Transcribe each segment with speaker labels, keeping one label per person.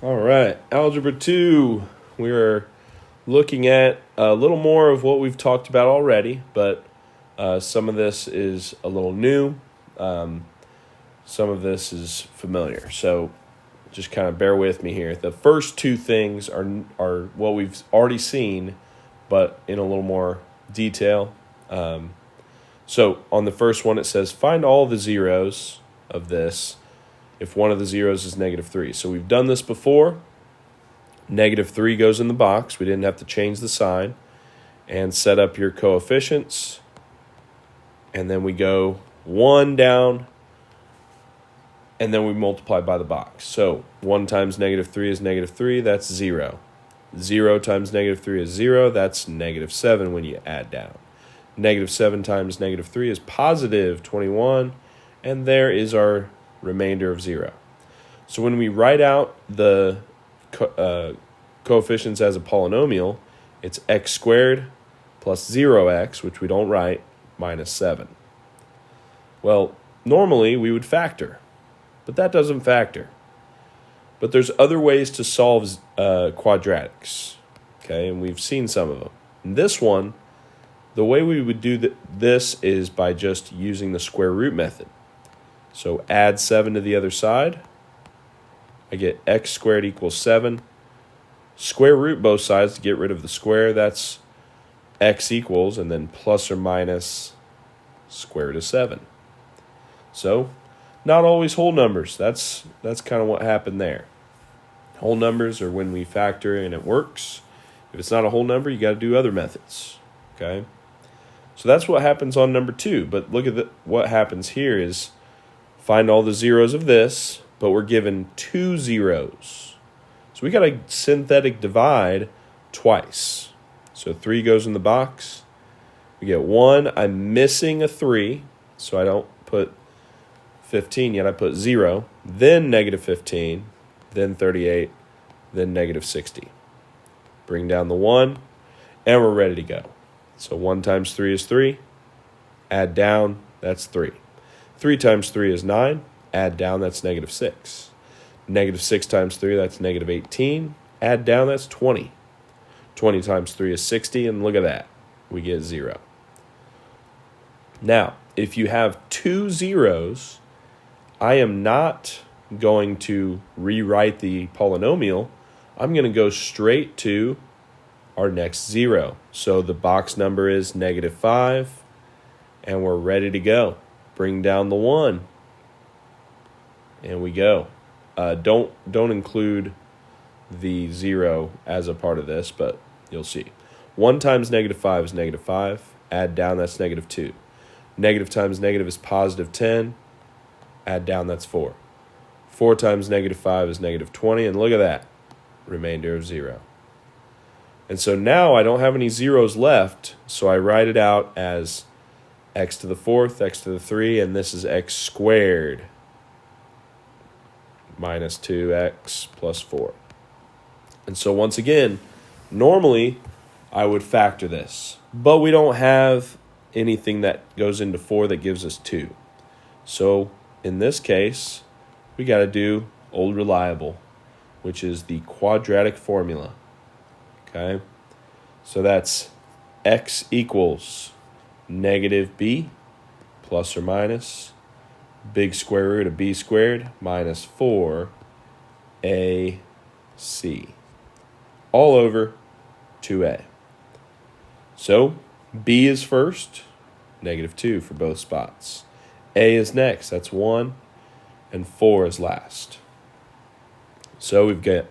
Speaker 1: All right, Algebra 2. We are looking at a little more of what we've talked about already, but some of this is a little new. Some of this is familiar. So just kind of bear with me here. The first two things are what we've already seen, but in a little more detail. So on the first one, it says find all the zeros of this if one of the zeros is -3. So we've done this before. -3 goes in the box. We didn't have to change the sign. And set up your coefficients. And then we go 1 down. And then we multiply by the box. So 1 times -3 is -3. That's 0. 0 times -3 is 0. That's -7 when you add down. -7 times -3 is positive 21. And there is our remainder of 0. So when we write out the coefficients as a polynomial, it's x squared plus 0x, which we don't write, minus 7. Well, normally we would factor, but that doesn't factor. But there's other ways to solve quadratics, okay, and we've seen some of them. In this one, the way we would do this is by just using the square root method. So add 7 to the other side. I get x squared equals 7. Square root both sides to get rid of the square. That's x equals, and then plus or minus square root of 7. So not always whole numbers. That's kind of what happened there. Whole numbers are when we factor and it works. If it's not a whole number, you got to do other methods. Okay? So that's what happens on number 2. But look at what happens here is find all the zeros of this, but we're given 2 zeros. So we got to synthetic divide twice. So 3 goes in the box. We get 1. I'm missing a 3, so I don't put 15 yet. I put 0, then -15, then 38, then -60. Bring down the 1, and we're ready to go. So 1 times 3 is 3. Add down, that's 3. 3 times 3 is 9. Add down, that's -6. -6 times 3, that's -18. Add down, that's 20. 20 times 3 is 60, and look at that. We get 0. Now, if you have 2 zeros, I am not going to rewrite the polynomial. I'm going to go straight to our next 0. So the box number is -5, and we're ready to go. Bring down the 1, and we go. Don't include the 0 as a part of this, but you'll see. 1 times -5 is -5. Add down, that's -2. Negative times negative is positive 10. Add down, that's 4. 4 times -5 is -20, and look at that. Remainder of 0. And so now I don't have any zeros left, so I write it out as x to the 4th, x to the 3, and this is x squared minus 2x plus 4. And so once again, normally I would factor this, but we don't have anything that goes into 4 that gives us 2. So in this case, we got to do old reliable, which is the quadratic formula. Okay? So that's x equals -b plus or minus big square root of b squared minus 4ac all over 2a. So b is first, -2 for both spots. A is next, that's 1, and 4 is last. So we've got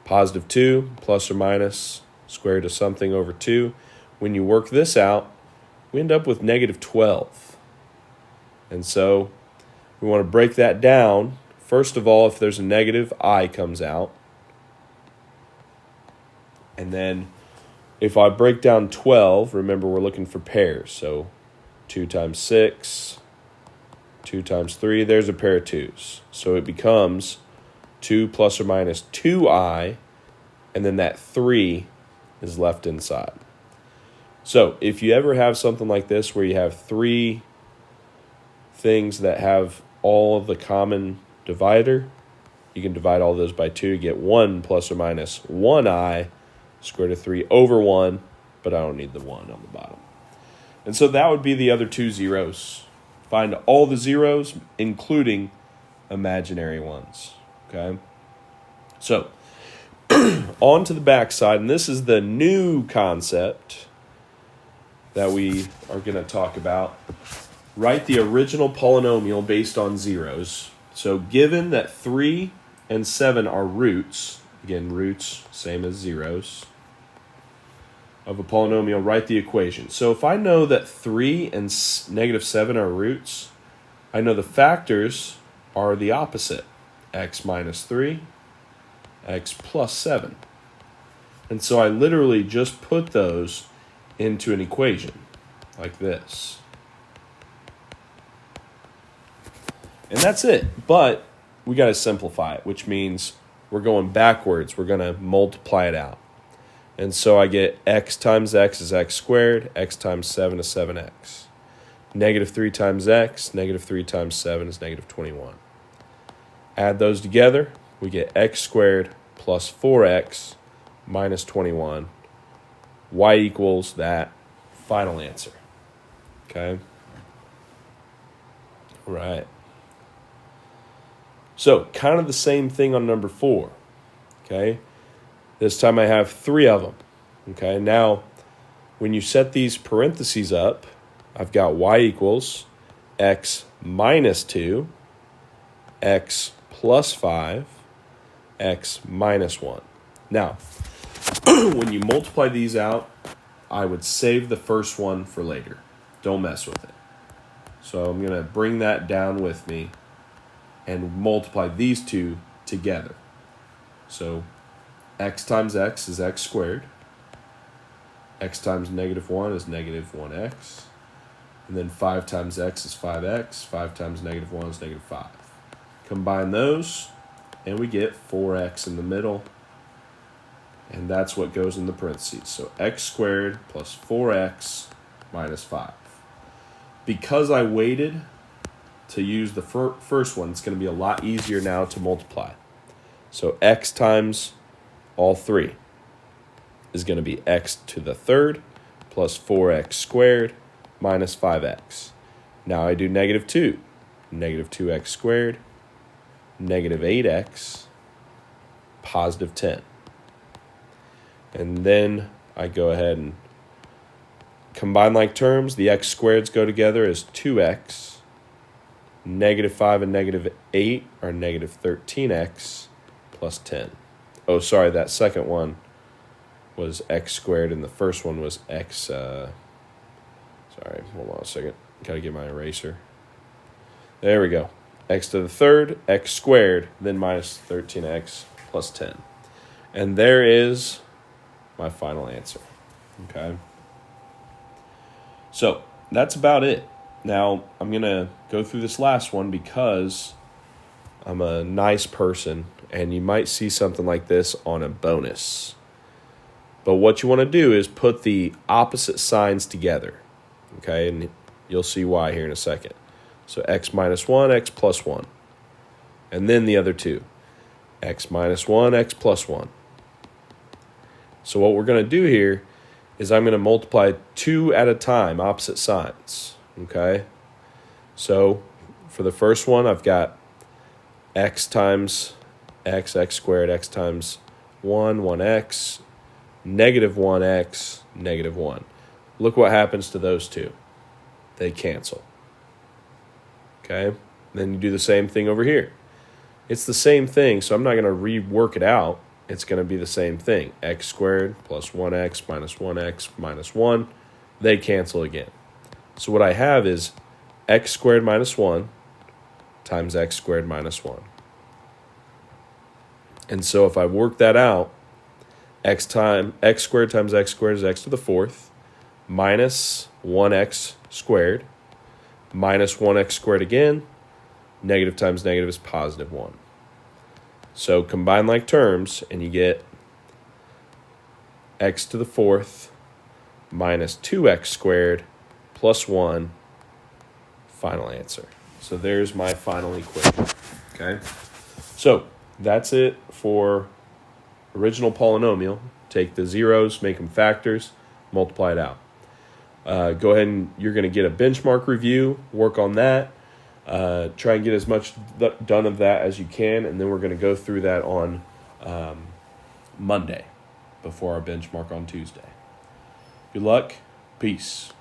Speaker 1: positive 2 plus or minus square root of something over 2. When you work this out, we end up with -12. And so we want to break that down. First of all, if there's a negative, I comes out. And then if I break down 12, remember we're looking for pairs. So 2 times 6, 2 times 3, there's a pair of 2's. So it becomes 2 plus or minus 2i, and then that 3 is left inside. So if you ever have something like this where you have 3 things that have all of the common divider, You can divide all those by 2 to get 1 plus or minus 1i square root of 3 over 1, but I don't need the 1 on the bottom. And so that would be the other two zeros. Find all the zeros, including imaginary ones. Okay? So, on to the back side, and this is the new concept that we are going to talk about. Write the original polynomial based on zeros. So given that 3 and 7 are roots, again, roots, same as zeros, of a polynomial, write the equation. So if I know that 3 and negative 7 are roots, I know the factors are the opposite. X minus 3, x plus 7. And so I literally just put those into an equation like this. And that's it. But we got to simplify it, which means we're going backwards. We're going to multiply it out. And so I get x times x is x squared, x times 7 is 7x. Negative 3 times x, negative 3 times 7 is negative 21. Add those together, we get x squared plus 4x minus 21. Y equals that final answer. Okay? All right. So, kind of the same thing on number 4. Okay? This time I have 3 of them. Okay? Now, when you set these parentheses up, I've got y equals x minus 2, x plus 5, x minus 1. Now, when you multiply these out, I would save the first one for later. Don't mess with it. So I'm going to bring that down with me and multiply these two together. So x times x is x squared. X times negative 1 is negative 1x. And then 5 times x is 5x. 5 times negative 1 is negative 5. Combine those, and we get 4x in the middle. And that's what goes in the parentheses. So x squared plus 4x minus 5. Because I waited to use the first one, it's going to be a lot easier now to multiply. So x times all 3 is going to be x to the third plus 4x squared minus 5x. Now I do negative 2. Negative 2x squared, negative 8x, positive 10. And then I go ahead and combine like terms. The x squareds go together as 2x. Negative 5 and negative 8 are negative 13x plus 10. Oh, sorry, that second one was x squared, and the first one was x. Sorry, hold on a second. Got to get my eraser. There we go. X to the third, x squared, then minus 13x plus 10. And there is my final answer. Okay? So, that's about it. Now, I'm going to go through this last one because I'm a nice person, and you might see something like this on a bonus. But what you want to do is put the opposite signs together. Okay? And you'll see why here in a second. So x minus 1, x plus 1. And then the other two. X minus 1, x plus 1. So what we're going to do here is I'm going to multiply 2 at a time, opposite signs. Okay? So for the first one, I've got x times x squared, x times 1, 1x, negative 1x, negative 1. Look what happens to those two. They cancel. Okay? Then you do the same thing over here. It's the same thing, so I'm not going to rework it out. It's going to be the same thing. X squared plus 1x minus 1. They cancel again. So what I have is x squared minus 1 times x squared minus 1. And so if I work that out, x squared times x squared is x to the fourth minus 1x squared minus 1x squared again. Negative times negative is positive 1. So combine like terms, and you get x to the fourth minus 2x squared plus 1, final answer. So there's my final equation. Okay? So that's it for original polynomial. Take the zeros, make them factors, multiply it out. Go ahead and you're going to get a benchmark review, work on that. Try and get as much done of that as you can, and then we're going to go through that on Monday before our benchmark on Tuesday. Good luck. Peace.